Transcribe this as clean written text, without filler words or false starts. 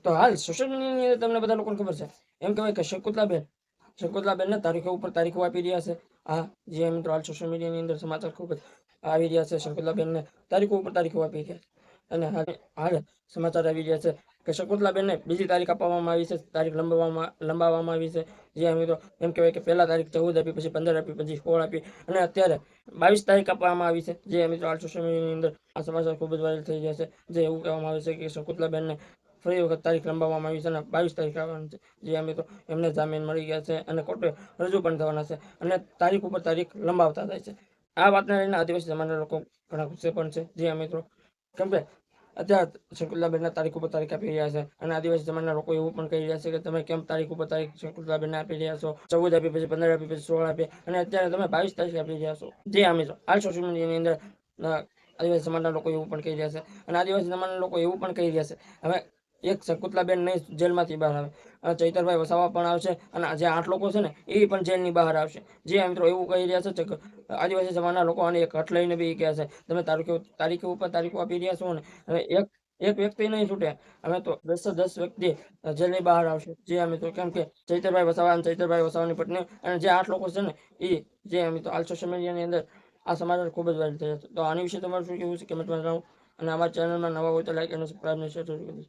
તો હાલ સોશિયલ મીડિયાની અંદર તમને બધા લોકોને ખબર છે, એમ કહેવાય કે શકુંતલાબેનને તારીખો ઉપર તારીખો આપી રહ્યા છે. હા, જે મિત્રો હાલ સોશિયલ મીડિયાની અંદર સમાચાર ખૂબ જ આવી રહ્યા છે. શકુંતલાબેનને તારીખો ઉપર તારીખો આપી રહ્યા છે. અને હાલ સમાચાર આવી રહ્યા છે કે શકુંતલાબેનને બીજી તારીખ આપવામાં આવી છે, તારીખ લંબાવવામાં આવી છે. જે મિત્રો એમ કહેવાય કે પહેલા તારીખ 14 આપી, પછી 15 આપી, પછી 16 આપી, અને અત્યારે 22 તારીખ આપવામાં આવી છે. જે મિત્રો હાલ સોશિયલ મીડિયાની અંદર આ સમાચાર ખૂબ જ વાયરલ થઈ ગયા છે. જે એવું કહેવામાં આવે છે કે શકુંતલાબેનને ફરી વખત તારીખ લંબાવવામાં આવી છે અને 22 તારીખ આવવાની છે. જે મિત્રો એમને જામીન મળી ગયા છે અને કોર્ટે રજૂ પણ થવાના છે અને તારીખ ઉપર તારીખ લંબાવતા જાય છે. આ વાતને લઈને આદિવાસી સમાજના લોકો ઘણા ગુસ્સે પણ છે. જે મિત્રો કેમ કે અત્યારે શકુંતલાબેનના તારીખ ઉપર તારીખ આપી રહ્યા છે અને આદિવાસી સમાજના લોકો એવું પણ કહી રહ્યા છે કે તમે કેમ તારીખ ઉપર તારીખ શકુંતલાબેનને આપી રહ્યા છો, 14 આપી, પછી 15 આપી, પછી 16 આપી, અને અત્યારે તમે 22 તારીખ આપી રહ્યા છો. જે મિત્રો હાલ સોશિયલ મીડિયાની અંદર આદિવાસી સમાજના લોકો એવું પણ કહી રહ્યા છે અને આદિવાસી સમાજના લોકો એવું પણ કહી રહ્યા છે હવે એક શકુંતલાબેન નહીં જેલમાંથી બહાર આવે, અને ચૈતરભાઈ વસાવા પણ આવશે, અને જે 8 લોકો છે ને એ પણ જેલની બહાર આવશે. જે મિત્રો એવું કહી રહ્યા છે કે આદિવાસી સમાજના લોકો આને એક હઠ લઈને બી કહે છે તમે તારીખો ઉપર તારીખો આપી રહ્યા છો ને, હવે એક વ્યક્તિ નહીં છૂટે, હવે તો 10 વ્યક્તિ જેલની બહાર આવશે. જે મિત્રો કેમ કે ચૈતરભાઈ વસાવાની પત્ની અને જે 8 લોકો છે ને એ જે મિત્રો હાલ સોશિયલ મીડિયાની અંદર આ સમાચાર ખૂબ જ વાયરલ થયા છે. તો આની વિશે તમારું શું કહેવું છે કમેન્ટમાં જણાવો, અને અમારા ચેનલમાં નવા હોય તો લાઈક અને સબસ્ક્રાઈબ અને શેર જરૂર કરી.